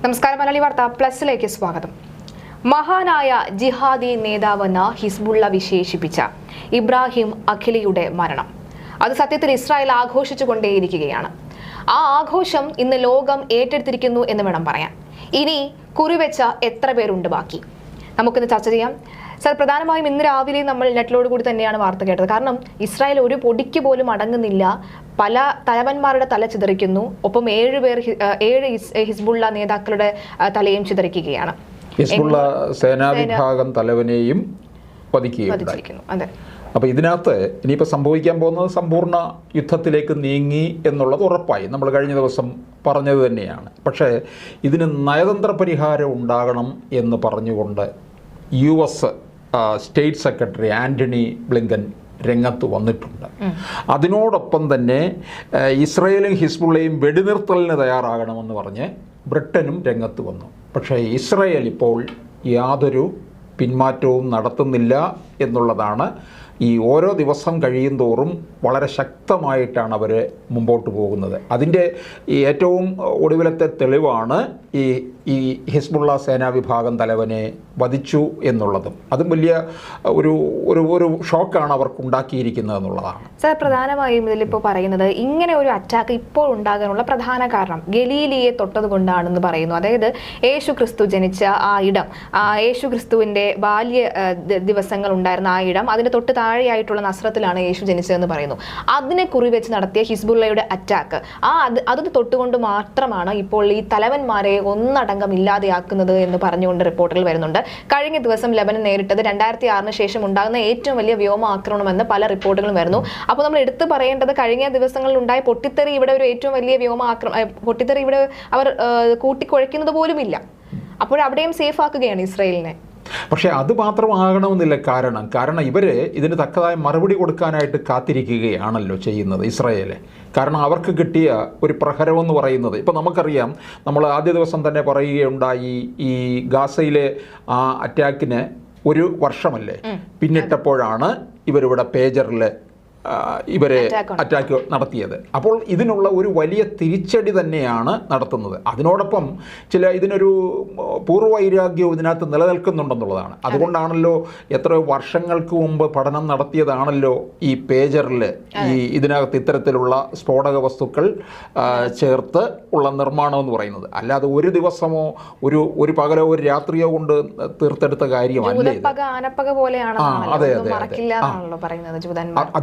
നമസ്കാരം. മലയാളി വാർത്ത പ്ലസിലേക്ക് സ്വാഗതം. മഹാനായ ജിഹാദി നേതാവെന്ന് ഹിസ്ബുള്ള വിശേഷിപ്പിച്ച ഇബ്രാഹിം അഖിലിയുടെ മരണം അത് സത്യത്തിൽ ഇസ്രായേൽ ആഘോഷിച്ചുകൊണ്ടേയിരിക്കുകയാണ്. ആ ആഘോഷം ഇന്ന് ലോകം ഏറ്റെടുത്തിരിക്കുന്നു എന്ന് വേണം പറയാൻ. ഇനി കുറിവെച്ച എത്ര പേരുണ്ട് ബാക്കി? നമുക്കിന്ന് ചർച്ച ചെയ്യാം. സർ, പ്രധാനമായും ഇന്ന് രാവിലെ നമ്മൾ നെറ്റിലോട് കൂടി തന്നെയാണ് വാർത്ത കേട്ടത്. കാരണം ഇസ്രായേൽ ഒരു പൊടിക്ക് പോലും അടങ്ങുന്നില്ല. പല തലവന്മാരുടെ തല ചിതറിക്കുന്നു. ഒപ്പം 7 ഹിസ്ബുള്ള നേതാക്കളുടെ തലയും ചിതറിക്കുകയാണ്. ഹിസ്ബുള്ള സേനാവിഭാഗം തലവനെയും വധിച്ചിരിക്കുന്നു. അതെ. അപ്പോൾ ഇതിനകത്ത് ഇനിയിപ്പോൾ സംഭവിക്കാൻ പോകുന്നത് സമ്പൂർണ്ണ യുദ്ധത്തിലേക്ക് നീങ്ങി എന്നുള്ളത് ഉറപ്പായി. നമ്മൾ കഴിഞ്ഞ ദിവസം പറഞ്ഞത് തന്നെയാണ്. പക്ഷേ ഇതിന് നയതന്ത്ര പരിഹാരം ഉണ്ടാകണം എന്ന് പറഞ്ഞുകൊണ്ട് US state secretary Antony Blinken രംഗത്ത് വന്നിട്ടുണ്ട്. അതിനോടൊപ്പം തന്നെ ഇസ്രയേലും ഹിസ്ബുള്ളയും വെടിനിർത്തലിന് തയ്യാറാകണമെന്ന് പറഞ്ഞ് ബ്രിട്ടനും രംഗത്ത് വന്നു. പക്ഷേ ഇസ്രയേൽ ഇപ്പോൾ യാതൊരു പിന്മാറ്റവും നടത്തുന്നില്ല എന്നുള്ളതാണ്. ഈ ഓരോ ദിവസം കഴിയും തോറും വളരെ ശക്തമായിട്ടാണ് അവർ മുമ്പോട്ട് പോകുന്നത്. അതിൻ്റെ ഈ ഏറ്റവും ഒടുവിലത്തെ തെളിവാണ് ഈ ഹിസ്ബുള്ള സേനാ വിഭാഗം തലവനെ വധിച്ചു എന്നുള്ളതും. അതും വലിയ ഒരു ഷോക്കാണ് അവർക്കുണ്ടാക്കിയിരിക്കുന്നത് എന്നുള്ളതാണ്. സാർ, പ്രധാനമായും ഇതിലിപ്പോൾ പറയുന്നത് ഇങ്ങനെ ഒരു അറ്റാക്ക് ഇപ്പോൾ ഉണ്ടാകാനുള്ള പ്രധാന കാരണം ഗലീലിയെ തൊട്ടത് കൊണ്ടാണെന്ന് പറയുന്നു. അതായത് യേശു ക്രിസ്തു ജനിച്ച ആ ഇടം, യേശു ക്രിസ്തുവിൻ്റെ ബാല്യ ദിവസങ്ങൾ ഉണ്ടായിരുന്ന ആ ഇടം, അതിന് തൊട്ട് താഴെയായിട്ടുള്ള നസ്രത്തിലാണ് യേശു ജനിച്ചതെന്ന് പറയുന്നു. അതിനെ കുറിവെച്ച് നടത്തിയ ഹിസ്ബുള്ളയുടെ അറ്റാക്ക് അത് തൊട്ടുകൊണ്ട് മാത്രമാണ് ഇപ്പോൾ ഈ തലവന്മാരെ ഒന്നടങ്കം ഇല്ലാതെയാക്കുന്നത് എന്ന് പറഞ്ഞുകൊണ്ട് റിപ്പോർട്ടുകൾ വരുന്നുണ്ട്. കഴിഞ്ഞ ദിവസം ലെബനൻ നേരിട്ടത് 2006 ശേഷം ഉണ്ടാകുന്ന ഏറ്റവും വലിയ വ്യോമ ആക്രമണമെന്ന് പല റിപ്പോർട്ടുകളും വരുന്നു. അപ്പോൾ നമ്മൾ എടുത്തു പറയേണ്ടത് കഴിഞ്ഞ ദിവസങ്ങളിൽ ഉണ്ടായ പൊട്ടിത്തെറി ഇവിടെ ഒരു ഏറ്റവും വലിയ പൊട്ടിത്തെറി ഇവിടെ അവർ കൂട്ടിക്കുഴയ്ക്കുന്നത് പോലുമില്ല. അപ്പോഴവിടെയും സേഫ് ആക്കുകയാണ് ഇസ്രായേലിനെ. പക്ഷേ അത് മാത്രമാകണമെന്നില്ല. കാരണം ഇവർ ഇതിന് തക്കതായ മറുപടി കൊടുക്കാനായിട്ട് കാത്തിരിക്കുകയാണല്ലോ ചെയ്യുന്നത് ഇസ്രായേല്. കാരണം അവർക്ക് കിട്ടിയ ഒരു പ്രഹരമെന്ന് പറയുന്നത് ഇപ്പോൾ നമുക്കറിയാം. നമ്മൾ ആദ്യ ദിവസം തന്നെ പറയുകയുണ്ടായി, ഈ ഗാസയിലെ ആ അറ്റാക്കിന് 1 വർഷമല്ലേ പിന്നിട്ടപ്പോഴാണ് ഇവരിവിടെ പേജറിൽ ഇവരെ അറ്റാക്ക് നടത്തിയത്. അപ്പോൾ ഇതിനുള്ള ഒരു വലിയ തിരിച്ചടി തന്നെയാണ് നടത്തുന്നത്. അതിനോടൊപ്പം ഇതിനൊരു പൂർവ്വവൈരാഗ്യവും ഇതിനകത്ത് നിലനിൽക്കുന്നുണ്ടെന്നുള്ളതാണ്. അതുകൊണ്ടാണല്ലോ എത്രയോ വർഷങ്ങൾക്ക് മുമ്പ് പഠനം നടത്തിയതാണല്ലോ ഈ പേജറിൽ ഇതിനകത്ത് ഇത്തരത്തിലുള്ള സ്ഫോടക വസ്തുക്കൾ ചേർത്ത് ഉള്ള നിർമ്മാണം എന്ന് പറയുന്നത്. അല്ലാതെ ഒരു ദിവസമോ ഒരു പകലോ ഒരു രാത്രിയോ കൊണ്ട് തീർത്തെടുത്ത കാര്യമല്ല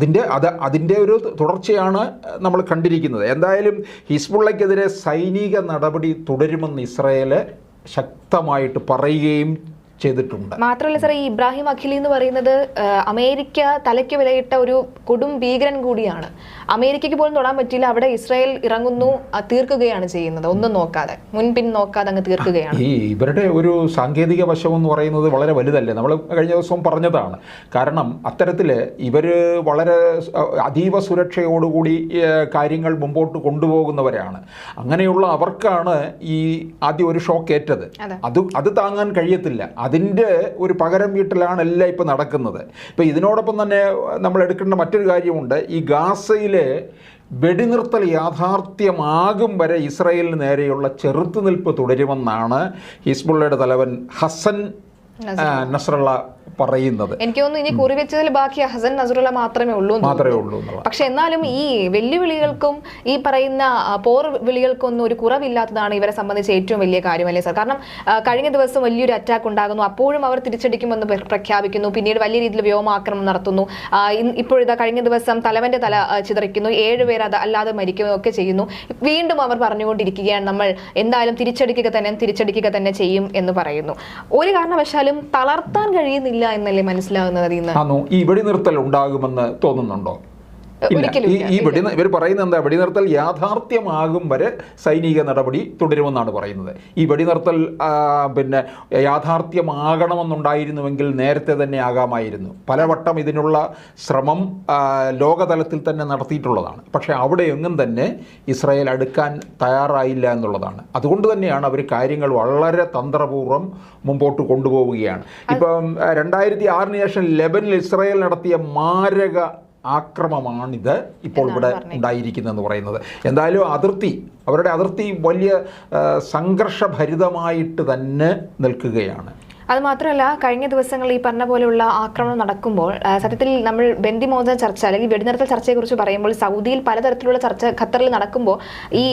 ഇത്. അതിൻ്റെ ഒരു തുടർച്ചയാണ് നമ്മൾ കണ്ടിരിക്കുന്നത്. എന്തായാലും ഹിസ്ബുള്ളയ്ക്കെതിരെ സൈനിക നടപടി തുടരുമെന്ന് ഇസ്രായേൽ ശക്തമായിട്ട് പറയുകയും ചെയ്തിട്ടുണ്ട്. മാത്രമല്ല സാർ, ഈ ഇബ്രാഹിം അഖിലി എന്ന് പറയുന്നത് അമേരിക്ക തലയ്ക്ക് വിലയിട്ട ഒരു കൊടും ഭീകരൻ കൂടിയാണ്. അമേരിക്കയ്ക്ക് പോലും തൊടാൻ പറ്റില്ല. അവിടെ ഇസ്രായേൽ ഇറങ്ങുന്നു, തീർക്കുകയാണ് ചെയ്യുന്നത്. ഒന്നും നോക്കാതെ, മുൻപിൻ നോക്കാതെ അങ്ങ് തീർക്കുകയാണ്. ഇവരുടെ ഒരു സാങ്കേതിക വശം എന്ന് പറയുന്നത് വളരെ വലുതല്ലേ. നമ്മൾ കഴിഞ്ഞ ദിവസവും പറഞ്ഞതാണ്. കാരണം അത്തരത്തിൽ ഇവർ വളരെ അതീവ സുരക്ഷയോടുകൂടി കാര്യങ്ങൾ മുമ്പോട്ട് കൊണ്ടുപോകുന്നവരാണ്. അങ്ങനെയുള്ള അവർക്കാണ് ഈ ആദ്യം ഒരു ഷോക്ക് ഏറ്റത്. അത് താങ്ങാൻ കഴിയത്തില്ല. അതിൻ്റെ ഒരു പകരം വീട്ടിലാണ് എല്ലാം ഇപ്പോൾ നടക്കുന്നത്. ഇപ്പോൾ ഇതിനോടൊപ്പം തന്നെ നമ്മൾ എടുക്കേണ്ട മറ്റൊരു കാര്യമുണ്ട്. ഈ ഗാസയിലെ വെടിനിർത്തൽ യാഥാർത്ഥ്യമാകും വരെ ഇസ്രായേലിന് നേരെയുള്ള ചെറുത്തുനിൽപ്പ് തുടരുമെന്നാണ് ഹിസ്ബുള്ളയുടെ തലവൻ ഹസൻ നസ്രള്ള പറയുന്നത്. എനിക്ക് തോന്നുന്നു ഇനി കുറിവെച്ചതിൽ ബാക്കി ഹസൻ നസ്രുള്ള മാത്രമേ ഉള്ളൂ. പക്ഷെ എന്നാലും ഈ വെല്ലുവിളികൾക്കും ഈ പറയുന്ന പോർ വിളികൾക്കൊന്നും ഒരു കുറവില്ലാത്തതാണ് ഇവരെ സംബന്ധിച്ച് ഏറ്റവും വലിയ കാര്യമല്ലേ സാർ? കാരണം കഴിഞ്ഞ ദിവസം വലിയൊരു അറ്റാക്ക് ഉണ്ടാകുന്നു, അപ്പോഴും അവർ തിരിച്ചടിക്കുമെന്ന് പ്രഖ്യാപിക്കുന്നു. പിന്നീട് വലിയ രീതിയിൽ വ്യോമാക്രമണം നടത്തുന്നു. ഇപ്പോഴിതാ കഴിഞ്ഞ ദിവസം തലവന്റെ തല ചിതറിക്കുന്നു, 7 പേർ അത് അല്ലാതെ മരിക്കുകയും ഒക്കെ ചെയ്യുന്നു. വീണ്ടും അവർ പറഞ്ഞുകൊണ്ടിരിക്കുകയാണ്, നമ്മൾ എന്തായാലും തിരിച്ചടിക്കുക തന്നെ ചെയ്യും എന്ന് പറയുന്നു. ഒരു കാരണവശാലും തളർത്താൻ കഴിയുന്നില്ല എന്നല്ലേ മനസ്സിലാകുന്നത്? ഈ വെടിനിർത്തൽ ഉണ്ടാകുമെന്ന് തോന്നുന്നുണ്ടോ? ഇവർ പറയുന്നത് എന്താ? വെടിനിർത്തൽ യാഥാർത്ഥ്യമാകും വരെ സൈനിക നടപടി തുടരുമെന്നാണ് പറയുന്നത്. ഈ വെടിനിർത്തൽ യാഥാർത്ഥ്യമാകണമെന്നുണ്ടായിരുന്നുവെങ്കിൽ നേരത്തെ തന്നെ ആകാമായിരുന്നു. പലവട്ടം ഇതിനുള്ള ശ്രമം ലോകതലത്തിൽ തന്നെ നടത്തിയിട്ടുള്ളതാണ്. പക്ഷേ അവിടെ എങ്ങും തന്നെ ഇസ്രായേൽ അടുക്കാൻ തയ്യാറായില്ല എന്നുള്ളതാണ്. അതുകൊണ്ട് തന്നെയാണ് അവർ കാര്യങ്ങൾ വളരെ തന്ത്രപൂർവ്വം മുമ്പോട്ട് കൊണ്ടുപോവുകയാണ്. ഇപ്പം 2006 ശേഷം ലെബനിൽ ഇസ്രായേൽ നടത്തിയ മാരക ആക്രമണമാണിത് ഇപ്പോൾ ഇവിടെ ഉണ്ടായിരിക്കുന്നതെന്ന് പറയുന്നത്. എന്തായാലും അവരുടെ അതിർത്തി വലിയ സംഘർഷഭരിതമായിട്ട് തന്നെ നിൽക്കുകയാണ്. അത് മാത്രമല്ല, കഴിഞ്ഞ ദിവസങ്ങളിൽ ഈ പറഞ്ഞ പോലെയുള്ള ആക്രമണം നടക്കുമ്പോൾ സത്യത്തിൽ നമ്മൾ ബന്ദിമോചന ചർച്ച അല്ലെങ്കിൽ വെടിനിർത്തൽ ചർച്ചയെക്കുറിച്ച് പറയുമ്പോൾ സൗദിയിൽ പലതരത്തിലുള്ള ചർച്ച ഖത്തറിൽ നടക്കുമ്പോൾ ഈ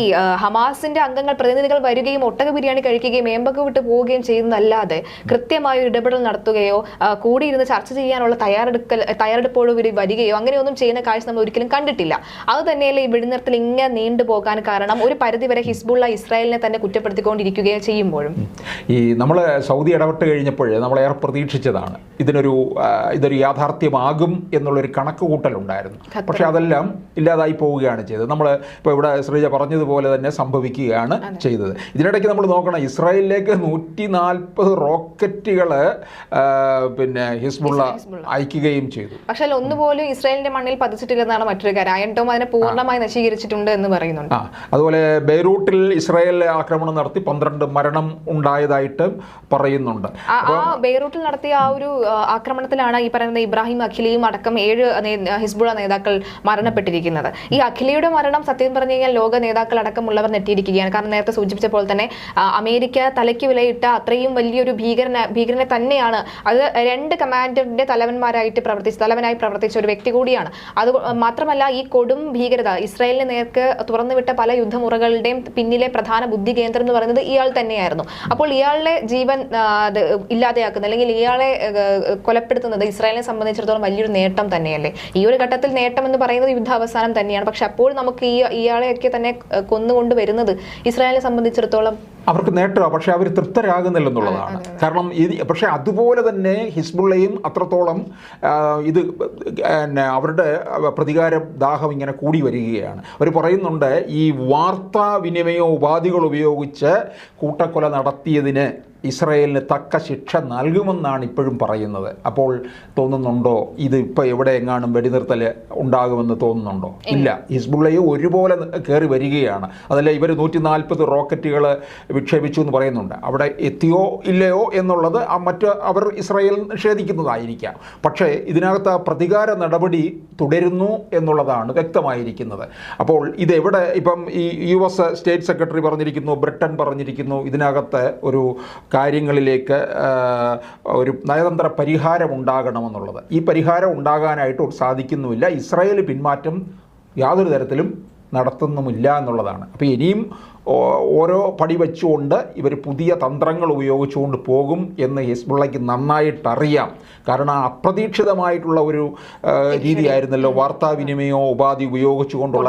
ഹമാസിന്റെ പ്രതിനിധികൾ വരികയും ഒട്ടക ബിരിയാണി കഴിക്കുകയും ഏമ്പൊക്കെ വിട്ട് പോവുകയും ചെയ്യുന്നതല്ലാതെ കൃത്യമായ ഒരു ഇടപെടൽ നടത്തുകയോ കൂടിയിരുന്ന് ചർച്ച ചെയ്യാനുള്ള തയ്യാറെടുപ്പോട് വരികയോ അങ്ങനെയൊന്നും ചെയ്യുന്ന കാഴ്ച നമ്മൾ ഒരിക്കലും കണ്ടിട്ടില്ല. അത് തന്നെയല്ലേ ഈ വെടിനിർത്തൽ ഇങ്ങനെ നീണ്ടുപോകാൻ കാരണം. ഒരു പരിധിവരെ ഹിസ്ബുള്ള ഇസ്രായേലിനെ തന്നെ കുറ്റപ്പെടുത്തിക്കൊണ്ടിരിക്കുകയോ ചെയ്യുമ്പോഴും ഈ നമ്മൾ സൗദി ഇടപെട്ട് കഴിഞ്ഞപ്പോൾ നമ്മളേറെ പ്രതീക്ഷിച്ചതാണ് ഇതൊരു യാഥാർത്ഥ്യമാകും എന്നുള്ളൊരു കണക്കുകൂട്ടലുണ്ടായിരുന്നു. പക്ഷെ അതെല്ലാം ഇല്ലാതായി പോവുകയാണ് ചെയ്തത്. നമ്മൾ ഇപ്പോൾ ഇവിടെ ശ്രീജ പറഞ്ഞതുപോലെ തന്നെ സംഭവിക്കുകയാണ് ചെയ്തത്. ഇതിനിടയ്ക്ക് നമ്മൾ നോക്കണം, ഇസ്രായേലിലേക്ക് 140 റോക്കറ്റുകൾ പിന്നെ ഹിസ്ബുള്ള അയക്കുകയും ചെയ്തു. പക്ഷെ ഒന്നുപോലും ഇസ്രായേലിന്റെ മണ്ണിൽ പതിച്ചിട്ടില്ലെന്നാണ് മറ്റൊരു കാര്യം. അയൺ ഡോം അതിനെ പൂർണ്ണമായി നശീകരിച്ചിട്ടുണ്ട് എന്ന് പറയുന്നുണ്ട്. അതുപോലെ ബെയ്റൂട്ടിൽ ഇസ്രായേൽ ആക്രമണം നടത്തി 12 മരണം ഉണ്ടായതായിട്ട് പറയുന്നുണ്ട്. ബെയ്റൂട്ടിൽ നടത്തിയ ആ ഒരു ആക്രമണത്തിലാണ് ഈ പറയുന്ന ഇബ്രാഹിം അഖിലയും അടക്കം 7 ഹിസ്ബുള്ള നേതാക്കൾ മരണപ്പെട്ടിരിക്കുന്നത്. ഈ അഖിലയുടെ മരണം സത്യം പറഞ്ഞു കഴിഞ്ഞാൽ ലോക നേതാക്കൾ അടക്കമുള്ളവർ നെറ്റിയിരിക്കുകയാണ്. കാരണം നേരത്തെ സൂചിപ്പിച്ചപ്പോൾ തന്നെ അമേരിക്ക തലയ്ക്ക് വിലയിട്ട അത്രയും വലിയൊരു ഭീകരനെ തന്നെയാണ്. അത് 2 കമാൻഡറിന്റെ തലവനായി പ്രവർത്തിച്ച ഒരു വ്യക്തി കൂടിയാണ്. അത് മാത്രമല്ല, ഈ കൊടും ഭീകരത ഇസ്രായേലിന് നേർക്ക് തുറന്നുവിട്ട പല യുദ്ധമുറകളുടെയും പിന്നിലെ പ്രധാന ബുദ്ധി കേന്ദ്രം എന്ന് പറയുന്നത് ഇയാൾ തന്നെയായിരുന്നു. അപ്പോൾ ഇയാളുടെ ജീവൻ ഇല്ലാതെയാക്കുന്നത് അല്ലെങ്കിൽ ഇയാളെ കൊലപ്പെടുത്തുന്നത് ഇസ്രായേലിനെ സംബന്ധിച്ചിടത്തോളം വലിയൊരു നേട്ടം തന്നെയല്ലേ. ഈ ഒരു ഘട്ടത്തിൽ നേട്ടം എന്ന് പറയുന്നത് യുദ്ധാവസാനം തന്നെയാണ്. പക്ഷെ അപ്പോൾ നമുക്ക് ഇയാളെയൊക്കെ തന്നെ കൊന്നുകൊണ്ട് വരുന്നത് ഇസ്രായേലിനെ സംബന്ധിച്ചിടത്തോളം അവർക്ക് നേട്ടമാണ്. പക്ഷെ അവർ തൃപ്തരാകുന്നില്ലെന്നുള്ളതാണ്. കാരണം പക്ഷെ അതുപോലെ തന്നെ ഹിസ്ബുള്ളയും അത്രത്തോളം അവരുടെ പ്രതികാര ദാഹം ഇങ്ങനെ കൂടി വരികയാണ്. അവർ പറയുന്നുണ്ട്, ഈ വാർത്താവിനിമയ ഉപാധികൾ ഉപയോഗിച്ച് കൂട്ടക്കൊല നടത്തിയതിന് ഇസ്രായേലിന് തക്ക ശിക്ഷ നൽകുമെന്നാണ് ഇപ്പോഴും പറയുന്നത്. അപ്പോൾ തോന്നുന്നുണ്ടോ ഇത് ഇപ്പോൾ എവിടെ എങ്ങാനും വെടിനിർത്തൽ ഉണ്ടാകുമെന്ന് തോന്നുന്നുണ്ടോ? ഇല്ല. ഹിസ്ബുള്ളയെ ഒരുപോലെ കയറി വരികയാണ്. അതല്ല, ഇവർ 140 റോക്കറ്റുകൾ വിക്ഷേപിച്ചു എന്ന് പറയുന്നുണ്ട്. അവിടെ എത്തിയോ ഇല്ലയോ എന്നുള്ളത് അവർ ഇസ്രായേൽ നിഷേധിക്കുന്നതായിരിക്കാം. പക്ഷേ ഇതിനകത്ത് പ്രതികാര നടപടി തുടരുന്നു എന്നുള്ളതാണ് വ്യക്തമായിരിക്കുന്നത്. അപ്പോൾ ഇതെവിടെ ഇപ്പം ഈ US സ്റ്റേറ്റ് സെക്രട്ടറി പറഞ്ഞിരിക്കുന്നു, ബ്രിട്ടൻ പറഞ്ഞിരിക്കുന്നു, ഇതിനകത്ത് ഒരു കാര്യങ്ങളിലേക്ക് ഒരു നയതന്ത്ര പരിഹാരം ഉണ്ടാകണമെന്നുള്ളത്. ഈ പരിഹാരം ഉണ്ടാകാനായിട്ട് സാധിക്കുന്നുമില്ല. ഇസ്രായേൽ പിന്മാറ്റം യാതൊരു തരത്തിലും നടത്തുന്നുമില്ല എന്നുള്ളതാണ്. അപ്പോൾ ഇനിയും ഓരോ പടി വെച്ചുകൊണ്ട് ഇവർ പുതിയ തന്ത്രങ്ങൾ ഉപയോഗിച്ചുകൊണ്ട് പോകും എന്ന് ഹിസ്ബുള്ളയ്ക്ക് നന്നായിട്ടറിയാം. കാരണം അപ്രതീക്ഷിതമായിട്ടുള്ള ഒരു രീതിയായിരുന്നല്ലോ വാർത്താവിനിമയോ ഉപാധി ഉപയോഗിച്ചുകൊണ്ടുള്ള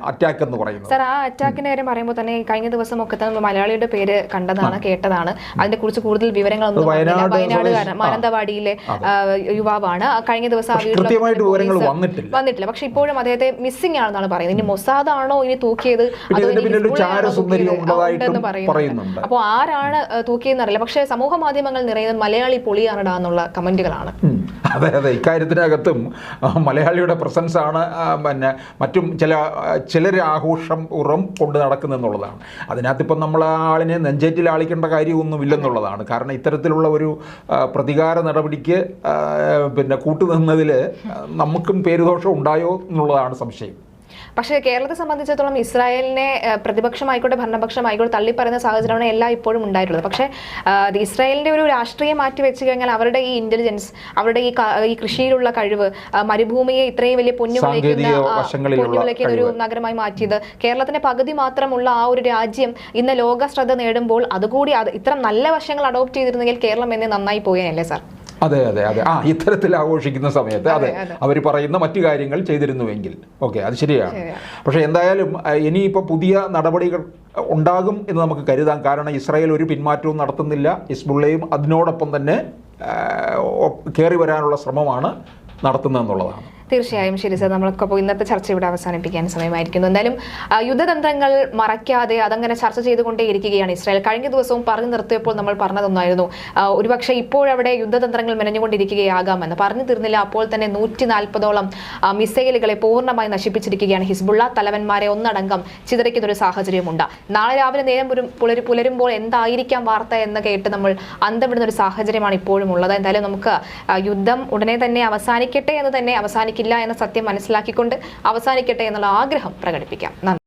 അറ്റാക്ക് എന്ന് പറയുന്നത്. സാർ, ആ അറ്റാക്കിന്റെ കാര്യം പറയുമ്പോൾ തന്നെ കഴിഞ്ഞ ദിവസം ഒക്കെ തന്നെ മലയാളിയുടെ പേര് കണ്ടതാണ്, കേട്ടതാണ്. അതിനെ കുറിച്ച് കൂടുതൽ വിവരങ്ങളൊന്നും വയനാട് മാനന്തവാടിയിലെ യുവാവാണ്. കഴിഞ്ഞ ദിവസം വന്നിട്ടില്ല. പക്ഷെ ഇപ്പോഴും അദ്ദേഹത്തെ മിസ്സിംഗ് ആണെന്നാണ് പറയുന്നത്. ഇനി മൊസാദ് ആണോ ഇനി തൂക്കിയത്? അപ്പോൾ ആരാണ് തൂക്കിയെന്ന് അറിയില്ല. പക്ഷേ സമൂഹ മാധ്യമങ്ങൾ നിറയുന്നത് മലയാളി പൊളിയാണടാ എന്നുള്ള കമന്റുകളാണ്. അതെ, ഇക്കാര്യത്തിനകത്തും മലയാളിയുടെ പ്രസൻസ് ആണ് പിന്നെ മറ്റും ചിലർ ആഘോഷം കൊണ്ടു നടക്കുന്നെന്നുള്ളതാണ്. അതിനകത്തിപ്പം നമ്മൾ ആളിനെ നെഞ്ചേറ്റിൽ ആളിക്കേണ്ട കാര്യമൊന്നുമില്ലെന്നുള്ളതാണ്. കാരണം ഇത്തരത്തിലുള്ള ഒരു പ്രതികാര നടപടിക്ക് പിന്നെ കൂട്ടുനിന്നതിൽ നമുക്കും പേരുദോഷം ഉണ്ടായോ എന്നുള്ളതാണ് സംശയം. പക്ഷേ കേരളത്തെ സംബന്ധിച്ചിടത്തോളം ഇസ്രായേലിനെ പ്രതിപക്ഷമായിക്കോട്ടെ ഭരണപക്ഷമായിക്കോട്ടെ തള്ളിപ്പറയുന്ന സാഹചര്യമാണ് എല്ലാം ഇപ്പോഴും ഉണ്ടായിട്ടുള്ളത്. പക്ഷേ ഇസ്രായേലിന്റെ ഒരു രാഷ്ട്രീയം മാറ്റി വെച്ച് കഴിഞ്ഞാൽ അവരുടെ ഈ ഇന്റലിജൻസ്, അവരുടെ ഈ കൃഷിയിലുള്ള കഴിവ്, മരുഭൂമിയെ ഇത്രയും വലിയ പൊന്നുവിളിക്കുന്ന ഒരു നഗരമായി മാറ്റിയത്, കേരളത്തിന്റെ പകുതി മാത്രമുള്ള ആ ഒരു രാജ്യം ഇന്ന് ലോക ശ്രദ്ധ നേടുമ്പോൾ അതുകൂടി ഇത്ര നല്ല വശങ്ങൾ അഡോപ്റ്റ് ചെയ്തിരുന്നെങ്കിൽ കേരളം എന്നെ നന്നായി പോയല്ലേ സാർ? അതെ. ഇത്തരത്തിൽ ആഘോഷിക്കുന്ന സമയത്ത് അവർ പറയുന്ന മറ്റു കാര്യങ്ങൾ ചെയ്തിരുന്നുവെങ്കിൽ ഓക്കെ, അത് ശരിയാണ്. പക്ഷേ എന്തായാലും ഇനിയിപ്പോൾ പുതിയ നടപടികൾ ഉണ്ടാകും എന്ന് നമുക്ക് കരുതാം. കാരണം ഇസ്രായേൽ ഒരു പിന്മാറ്റവും നടത്തുന്നില്ല. ഹിസ്ബുള്ളയും അതിനോടൊപ്പം തന്നെ കയറി വരാനുള്ള ശ്രമമാണ് നടത്തുന്നതെന്നുള്ളതാണ്. തീർച്ചയായും ശരി സാർ. നമ്മൾക്കപ്പോൾ ഇന്നത്തെ ചർച്ച ഇവിടെ അവസാനിപ്പിക്കാൻ സമയമായിരിക്കുന്നു. എന്തായാലും യുദ്ധതന്ത്രങ്ങൾ മറയ്ക്കാതെ അതങ്ങനെ ചർച്ച ചെയ്തുകൊണ്ടേ ഇരിക്കുകയാണ് ഇസ്രായേൽ. കഴിഞ്ഞ ദിവസവും പറഞ്ഞു നിർത്തിയപ്പോൾ നമ്മൾ പറഞ്ഞതൊന്നായിരുന്നു, ഒരുപക്ഷെ ഇപ്പോഴവിടെ യുദ്ധതന്ത്രങ്ങൾ മെനഞ്ഞുകൊണ്ടിരിക്കുകയാകാമെന്ന്. പറഞ്ഞു തീർന്നില്ല. അപ്പോൾ തന്നെ 140ഓളം മിസൈലുകളെ പൂർണ്ണമായി നശിപ്പിച്ചിരിക്കുകയാണ് ഹിസ്ബുള്ള. തലവന്മാരെ ഒന്നടങ്കം ചിതറിക്കുന്നൊരു സാഹചര്യമുണ്ട്. നാളെ രാവിലെ നേരം പുലരുമ്പോൾ എന്തായിരിക്കാം വാർത്ത എന്ന് കേട്ട് നമ്മൾ അന്തം വിടുന്ന ഒരു സാഹചര്യമാണ് ഇപ്പോഴും ഉള്ളത്. എന്തായാലും നമുക്ക് യുദ്ധം ഉടനെ തന്നെ അവസാനിക്കട്ടെ എന്ന് തന്നെ അവസാനിക്കില്ല എന്ന സത്യം മനസ്സിലാക്കിക്കൊണ്ട് അവസാനിക്കട്ടെ എന്നുള്ള ആഗ്രഹം പ്രകടിപ്പിക്കാം. നന്ദി.